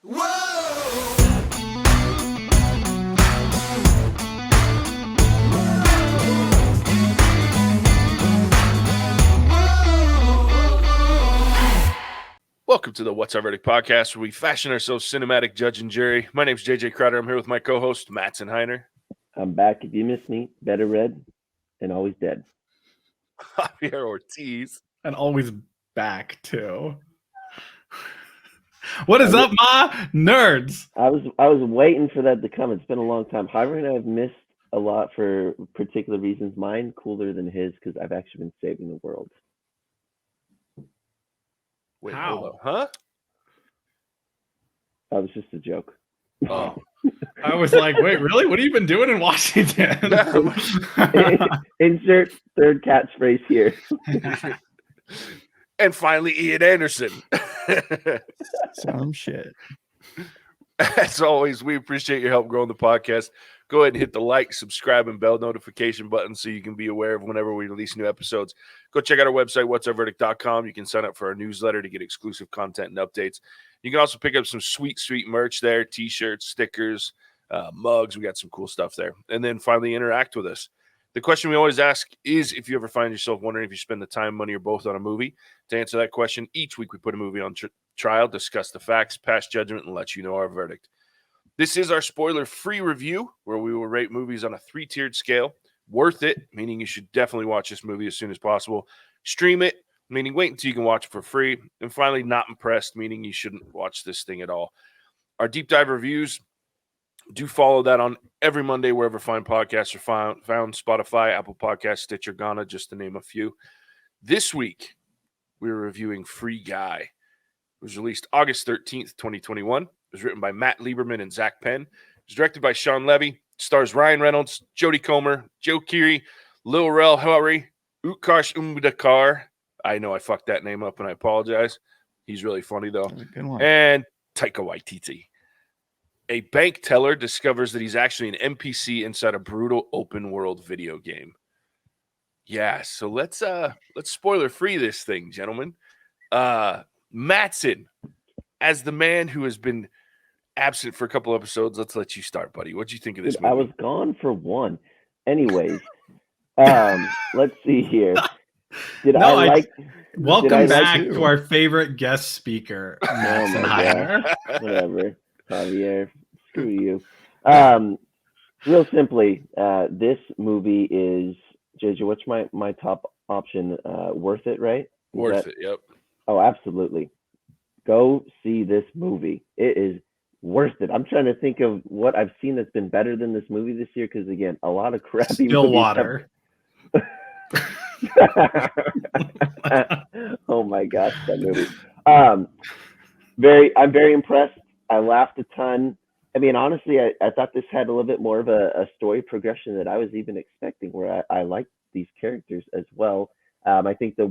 Welcome to the What's Our Verdict podcast, where we fashion ourselves cinematic judge and jury. My name's JJ Crowder. I'm here with my co-host, Mattson Heiner. I'm back if you miss me. Better red and always dead. Javier Ortiz. And always back, too. What is up, ma? Nerds! I was waiting for that to come. It's been a long time. Javier and I have missed a lot for particular reasons. Mine cooler than his because I've actually been saving the world. Wait, How? hold up. Huh? That was just a joke. Oh. I was like, wait, really? What have you been doing in Washington? Insert third catchphrase here. And finally, Ian Anderson. Some shit. As always, we appreciate your help growing the podcast. Go ahead and hit the like, subscribe, and bell notification button so you can be aware of whenever we release new episodes. Go check out our website, whatsourverdict.com. You can sign up for our newsletter to get exclusive content and updates. You can also pick up some sweet merch there, T-shirts, stickers, mugs. We got some cool stuff there. And then finally, interact with us. The question we always ask is if you ever find yourself wondering if you spend the time, money, or both on a movie. To answer that question, each week we put a movie on trial, discuss the facts, pass judgment, and let you know our verdict. This is our spoiler-free review, where we will rate movies on a 3-tiered scale. Worth it, meaning you should definitely watch this movie as soon as possible. Stream it, meaning wait until you can watch it for free. And finally, not impressed, meaning you shouldn't watch this thing at all. Our deep dive reviews, do follow that on every Monday, wherever fine podcasts are found, Spotify, Apple Podcasts, Stitcher, Ghana, just to name a few. This week, we're reviewing Free Guy. It was released August 13th, 2021. It was written by Matt Lieberman and Zach Penn. It was directed by Sean Levy. It stars Ryan Reynolds, Jodie Comer, Joe Keery, Lil Rel Howery, Utkarsh Umudakar. I know I fucked that name up, and I apologize. He's really funny, though. Good one. And Taika Waititi. A bank teller discovers that he's actually an NPC inside a brutal open-world video game. Yeah, so let's spoiler-free this thing, gentlemen. Mattson, as the man who has been absent for a couple episodes, let's let you start, buddy. What'd you think of this movie? I was gone for one. Anyways, let's see here. Welcome back to our favorite guest speaker, Mattson Heiner. Whatever, Javier. Screw you. Real simply, this movie is, JJ, what's my top option? Worth it, right? Worth it, yep. Oh, absolutely. Go see this movie. It is worth it. I'm trying to think of what I've seen that's been better than this movie this year, because, again, a lot of crappy Stillwater. Oh, my gosh, that movie. I'm very impressed. I laughed a ton. I mean, honestly, I thought this had a little bit more of a story progression that I was even expecting, where I liked these characters as well. I think the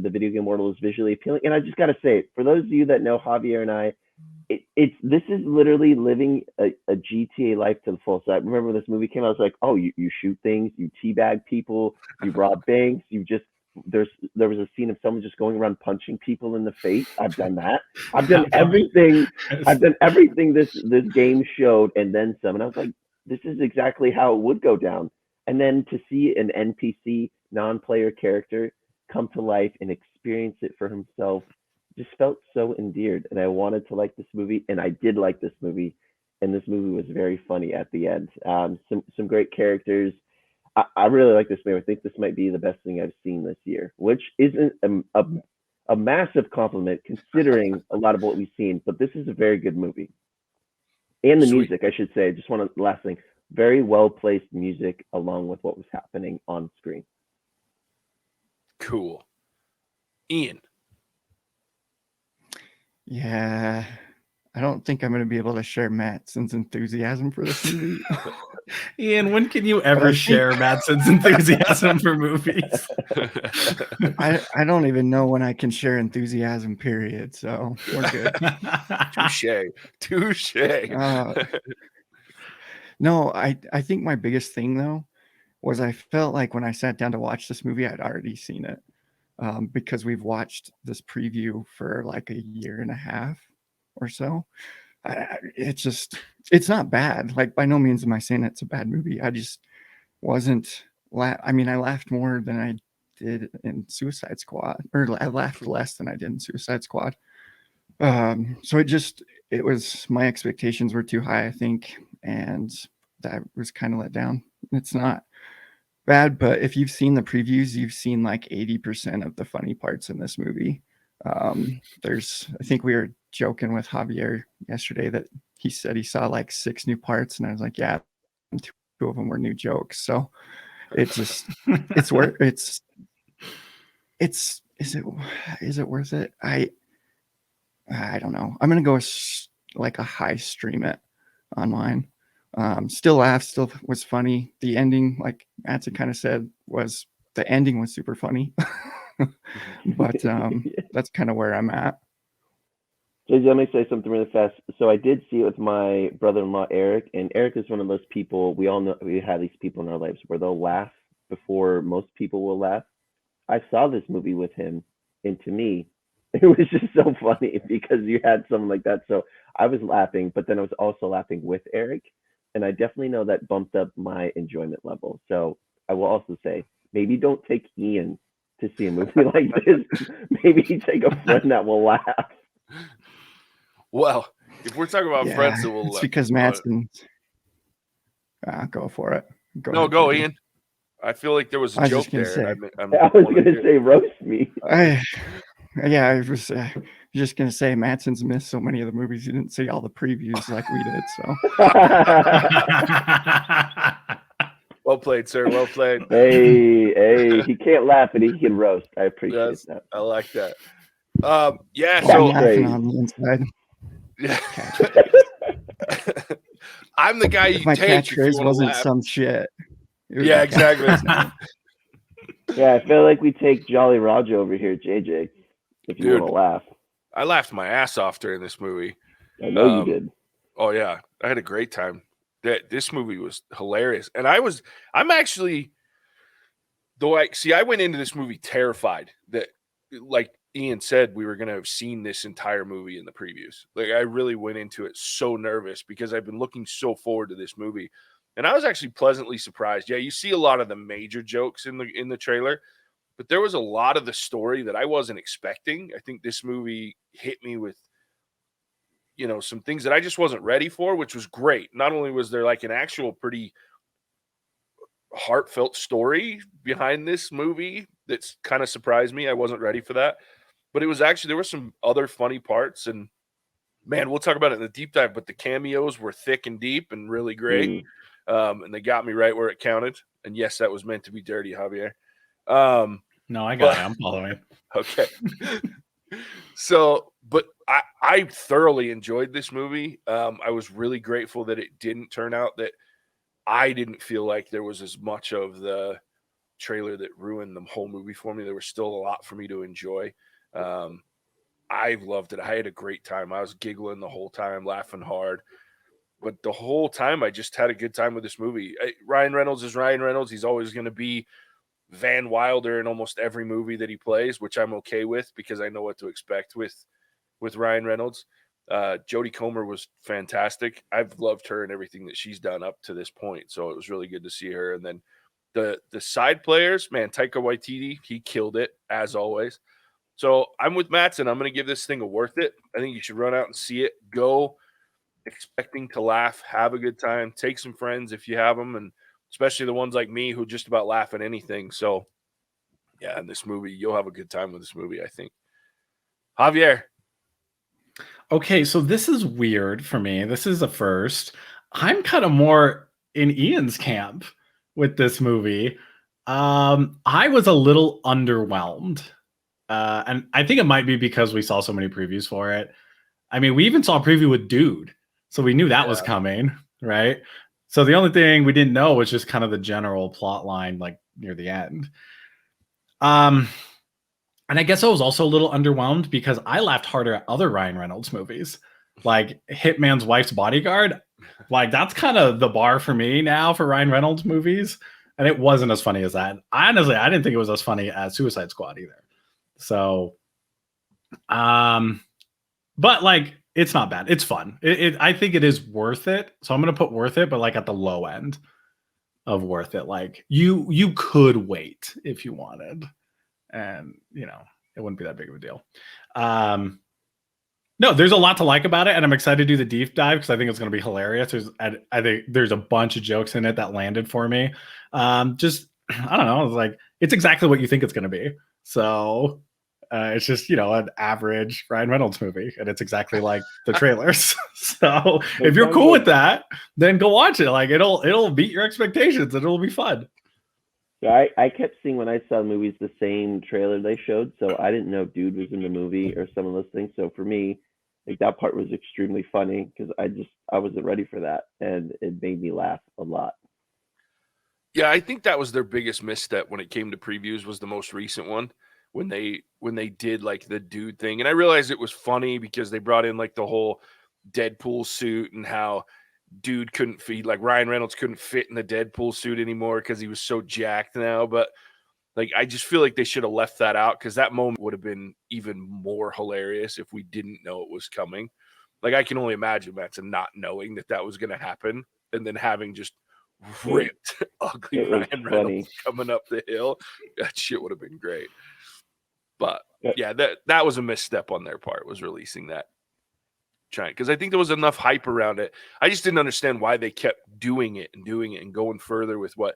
video game world is visually appealing. And I just got to say, for those of you that know Javier and I, this is literally living a GTA life to the full. So I remember when this movie came out, I was like, oh, you shoot things, you teabag people, you rob banks, there was a scene of someone just going around punching people in the face. I've done that. I've done everything. I've done everything this game showed, and then some. And I was like, this is exactly how it would go down. And then to see an NPC, non-player character come to life and experience it for himself just felt so endeared. And I wanted to like this movie, and I did like this movie. And this movie was very funny at the end. Some great characters. I really like this movie. I think this might be the best thing I've seen this year, which isn't a massive compliment considering a lot of what we've seen. But this is a very good movie. And the music, I should say. Just last thing. Very well-placed music along with what was happening on screen. Cool. Ian. Yeah, I don't think I'm going to be able to share Mattson's enthusiasm for this movie. Ian, when can you ever share Mattson's enthusiasm for movies? I don't even know when I can share enthusiasm, period. So we're good. Touche. No, I think my biggest thing, though, was I felt like when I sat down to watch this movie, I'd already seen it. Because we've watched this preview for like a year and a half or so. it's not bad. Like, by no means am I saying it's a bad movie. I just wasn't. I mean, I laughed more than I did in Suicide Squad, or I laughed less than I did in Suicide Squad. So it was, my expectations were too high, I think, and that was kind of let down. It's not bad, but if you've seen the previews, you've seen like 80% of the funny parts in this movie. I think we were joking with Javier yesterday that he said he saw like 6 new parts, and I was like, yeah, 2 of them were new jokes. So it's just, it's worth, is it worth it? I don't know. I'm going to go like a high stream it online. Still laughed, still was funny. The ending, like Matson kind of said, the ending was super funny. But that's kind of where I'm at. JJ, let me say something really fast. So I did see it with my brother-in-law, Eric, and Eric is one of those people, we all know, we have these people in our lives where they'll laugh before most people will laugh. I saw this movie with him, and to me, it was just so funny because you had something like that. So I was laughing, but then I was also laughing with Eric, and I definitely know that bumped up my enjoyment level. So I will also say, maybe don't take Ian to see a movie like this. Maybe take a friend that will laugh. Well, if we're talking about friends that will it's because Matson. Go for it. Go, Ian. I feel like there was a joke there. I was going to say roast me. I was just going to say Matson's missed so many of the movies. He didn't see all the previews like we did. So. Well played, sir. Well played. Hey, he can't laugh and he can roast. I appreciate that. I like that. So I'm laughing on the inside. Yeah. I'm the guy you my take. catchphrase wasn't laugh. Some shit. Yeah, exactly. Yeah, I feel like we take Jolly Roger over here, JJ. If you want to laugh, I laughed my ass off during this movie. I know you did. Oh yeah, I had a great time. This movie was hilarious, and I'm actually, though I went into this movie terrified that, like Ian said, we were going to have seen this entire movie in the previews. Like, I really went into it so nervous because I've been looking so forward to this movie. And I was actually pleasantly surprised. Yeah, you see a lot of the major jokes in the trailer, but there was a lot of the story that I wasn't expecting. I think this movie hit me with, some things that I just wasn't ready for, which was great. Not only was there like an actual pretty heartfelt story behind this movie that's kind of surprised me. I wasn't ready for that. But it was actually, there were some other funny parts, and man, we'll talk about it in the deep dive, but the cameos were thick and deep and really great. And they got me right where it counted. And yes, that was meant to be dirty, Javier. No, I got it. I'm following. Okay. So, but I thoroughly enjoyed this movie. I was really grateful that it didn't turn out that I didn't feel like there was as much of the trailer that ruined the whole movie for me. There was still a lot for me to enjoy. I loved it. I had a great time. I was giggling the whole time, laughing hard. But the whole time, I just had a good time with this movie. Ryan Reynolds is Ryan Reynolds. He's always going to be Van Wilder in almost every movie that he plays, which I'm okay with because I know what to expect with Ryan Reynolds. Jodie Comer was fantastic. I've loved her and everything that she's done up to this point. So it was really good to see her. And then the side players, man, Taika Waititi, he killed it as always. So I'm with Matson. I'm going to give this thing a worth it. I think you should run out and see it. Go expecting to laugh, have a good time, take some friends if you have them, and especially the ones like me who just about laugh at anything. So, yeah, in this movie, you'll have a good time with this movie, I think. Javier. Okay, so this is weird for me. This is a first. I'm kind of more in Ian's camp with this movie. I was a little underwhelmed. And I think it might be because we saw so many previews for it. I mean, we even saw a preview with Dude, so we knew that was coming, right? So the only thing we didn't know was just kind of the general plot line, like near the end. And I guess I was also a little underwhelmed because I laughed harder at other Ryan Reynolds movies, like Hitman's Wife's Bodyguard. Like, that's kind of the bar for me now for Ryan Reynolds movies. And it wasn't as funny as that. Honestly, I didn't think it was as funny as Suicide Squad either. So, but like, It's not bad. It's fun. I think it is worth it. So I'm gonna put worth it, but like at the low end of worth it. Like you could wait if you wanted, and it wouldn't be that big of a deal. No, there's a lot to like about it, and I'm excited to do the deep dive because I think it's going to be hilarious. I think there's a bunch of jokes in it that landed for me. Just I don't know. It's like it's exactly what you think it's going to be. So it's just an average Ryan Reynolds movie, and it's exactly like the trailers. So if you're cool with that, then go watch it. Like it'll beat your expectations, and it'll be fun. Yeah, I kept seeing when I saw the movies the same trailer they showed, so I didn't know Dude was in the movie or some of those things. So for me, like that part was extremely funny because I wasn't ready for that, and it made me laugh a lot. Yeah, I think that was their biggest misstep when it came to previews. Was the most recent one when they did like the Dude thing, and I realized it was funny because they brought in like the whole Deadpool suit and how Dude couldn't fit, like Ryan Reynolds couldn't fit in the Deadpool suit anymore because he was so jacked now. But like, I just feel like they should have left that out because that moment would have been even more hilarious if we didn't know it was coming. Like, I can only imagine Matt's not knowing that was going to happen and then having just ripped ugly Ryan Reynolds coming up the hill. That shit would have been great. But yeah, that was a misstep on their part, was releasing that. Because I think there was enough hype around it. I just didn't understand why they kept doing it and going further with what.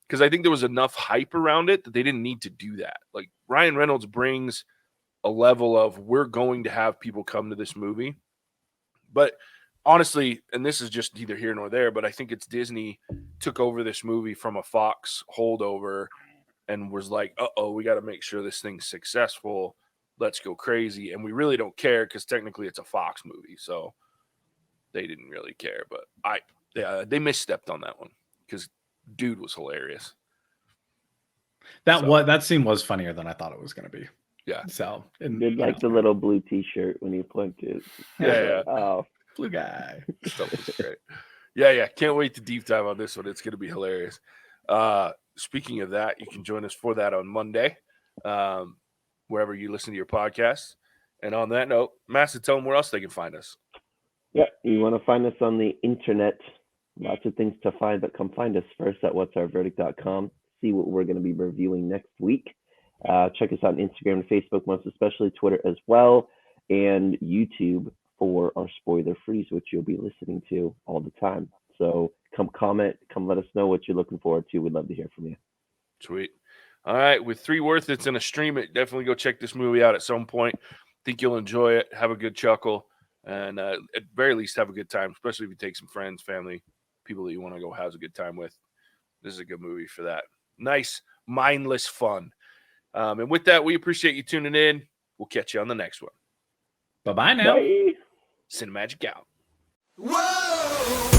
Because I think there was enough hype around it that they didn't need to do that. Like Ryan Reynolds brings a level of we're going to have people come to this movie. But honestly, and this is just neither here nor there, but I think it's Disney took over this movie from a Fox holdover and was like, we got to make sure this thing's successful. Let's go crazy. And we really don't care because technically it's a Fox movie. So they didn't really care. But they misstepped on that one because Dude was hilarious. That scene was funnier than I thought it was going to be. Yeah. So did like the little blue T-shirt when he pointed. Yeah. Oh, blue guy. Stuff was great. Yeah. Can't wait to deep dive on this one. It's going to be hilarious. Speaking of that, you can join us for that on Monday. Wherever you listen to your podcasts. And on that note, Master, tell them where else they can find us. Yeah, you want to find us on the internet. Lots of things to find, but come find us first at whatsourverdict.com. See what we're going to be reviewing next week. Check us out on Instagram and Facebook, most especially Twitter as well, and YouTube for our spoiler freeze, which you'll be listening to all the time. So come comment, come let us know what you're looking forward to. We'd love to hear from you. Sweet. All right, with 3 worth it's in a stream it, definitely go check this movie out at some point. Think you'll enjoy it, have a good chuckle, and at very least have a good time, especially if you take some friends, family, people that you want to go have a good time with. This is a good movie for that. Nice, mindless fun. And with that, we appreciate you tuning in. We'll catch you on the next one. Bye-bye now. Bye. Cinemagic out. Whoa!